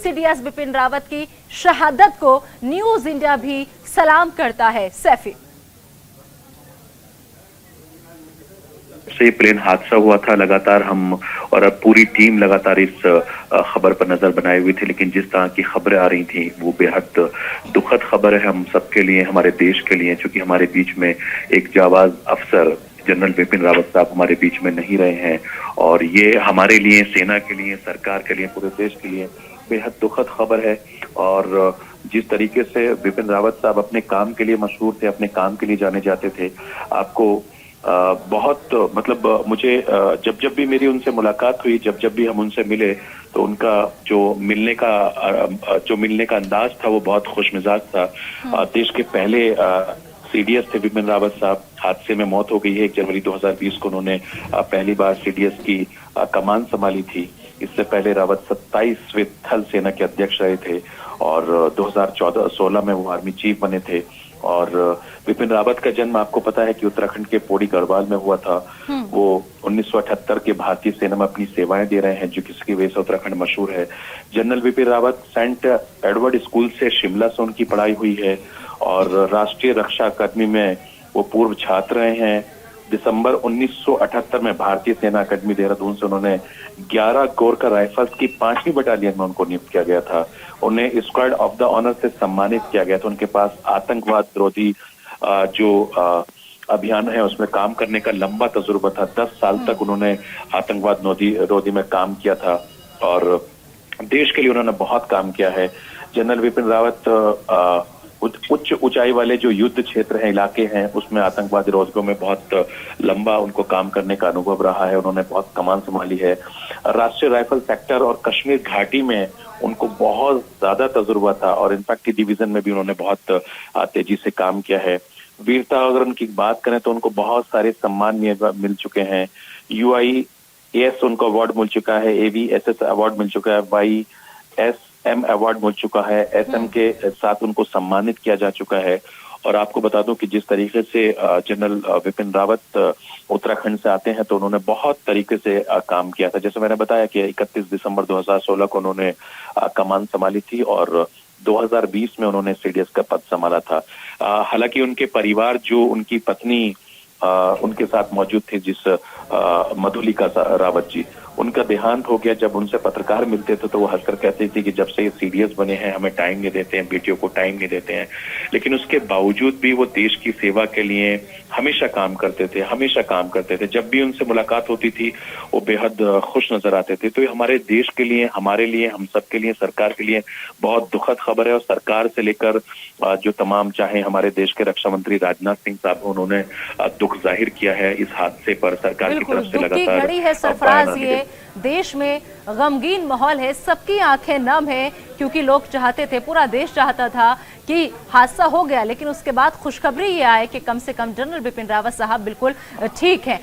CDS Bipin Rawat की शहादत को न्यूज इंडिया भी सलाम करता है। सैफी, से प्लेन हादसा हुआ था, लगातार हम और अब पूरी टीम लगातार इस खबर पर नजर बनाए हुई थी, लेकिन जिस तरह की खबरें आ रही थी वो बेहद दुखद खबर है हम सबके लिए, हमारे देश के लिए, क्योंकि हमारे बीच में एक जाबाज अफसर जनरल बिपिन रावत साहब हमारे बीच में नहीं रहे हैं और ये हमारे लिए, सेना के लिए, सरकार के लिए, पूरे देश के लिए बेहद दुखद खबर है। और जिस तरीके से बिपिन रावत साहब अपने काम के लिए मशहूर थे, अपने काम के लिए जाने जाते थे, आपको बहुत मतलब मुझे जब भी मेरी उनसे मुलाकात हुई, जब भी हम उनसे मिले, तो उनका जो मिलने का अंदाज था वो बहुत खुशमिजाज था। देश के पहले सीडीएस थे बिपिन रावत साहब। हादसे में मौत हो गई है 1 जनवरी 2020 को। उन्होंने पहली बार सीडीएस की कमान संभाली थी। इससे पहले रावत 27वें थल सेना के अध्यक्ष रहे थे और 2014-16 में वो आर्मी चीफ बने थे। और बिपिन रावत का जन्म आपको पता है कि उत्तराखंड के पौड़ी गढ़वाल में हुआ था। वो 1978 के भारतीय सेना में अपनी सेवाएं दे रहे हैं, जो किसकी वजह से उत्तराखंड मशहूर है। General Bipin Rawat saint Edward school से शिमला से उनकी पढ़ाई हुई है और राष्ट्रीय रक्षा अकादमी में वो पूर्व छात्र रहे हैं। दिसंबर 1978 में भारतीय सेना अकादमी देहरादून से उन्होंने 11 गोरखा राइफल्स की 5वीं बटालियन में उनको नियुक्त किया गया था। उन्हें स्क्वाड ऑफ द ऑनर से सम्मानित किया गया था। उनके पास आतंकवाद विरोधी जो अभियान है उसमें काम करने का लंबा तजुर्बा था। 10 साल तक उन्होंने आतंकवाद विरोधी में काम किया था और देश के लिए उन्होंने बहुत काम किया है। जनरल बिपिन रावत उच्च ऊंचाई वाले जो युद्ध क्षेत्र हैं, इलाके हैं, उसमें आतंकवादी रोजगारों में बहुत लंबा उनको काम करने का अनुभव रहा है। उन्होंने बहुत कमान संभाली है। राष्ट्रीय राइफल सेक्टर और कश्मीर घाटी में उनको बहुत ज्यादा तजुर्बा था और इनफैक्ट डिवीजन में भी उन्होंने बहुत तेजी से काम किया है। वीरता अगर उनकी बात करें तो उनको बहुत सारे सम्मान मिल चुके हैं। UIAS उनको अवार्ड मिल चुका है, AVSS अवार्ड मिल चुका है, YSM अवार्ड मिल चुका है, SM के साथ उनको सम्मानित किया जा चुका है। और आपको बता दूं कि जिस तरीके से जनरल बिपिन रावत उत्तराखंड से आते हैं तो उन्होंने बहुत तरीके से काम किया था। जैसे मैंने बताया कि 31 दिसंबर 2016 को उन्होंने कमान संभाली थी और 2020 में उन्होंने सीडीएस का पद संभाला था। हालांकि उनके परिवार, जो उनकी पत्नी उनके साथ मौजूद थे, जिस मधुलिका रावत जी, उनका देहांत हो गया। जब उनसे पत्रकार मिलते थे तो वो हंसकर कहते थे कि जब से ये सीडीएस बने हैं हमें टाइम नहीं देते हैं, बेटियों को टाइम नहीं देते हैं। लेकिन उसके बावजूद भी वो देश की सेवा के लिए हमेशा काम करते थे, हमेशा काम करते थे। जब भी उनसे मुलाकात होती थी वो बेहद खुश नजर आते थे। तो ये हमारे देश के लिए, हमारे लिए, हम सबके लिए, सरकार के लिए बहुत दुखद खबर है। और सरकार से लेकर जो तमाम, चाहे हमारे देश के रक्षा मंत्री राजनाथ सिंह साहब, उन्होंने दुख जाहिर किया है इस हादसे पर। सरकार की तरफ से लगातार घड़ी है सरफराज, ये देश में गमगीन माहौल है, सबकी आंखें नम है, क्योंकि लोग चाहते थे, पूरा देश चाहता था कि हादसा हो गया, लेकिन उसके बाद खुशखबरी ये आए कि कम से कम जनरल बिपिन रावत साहब बिल्कुल ठीक हैं।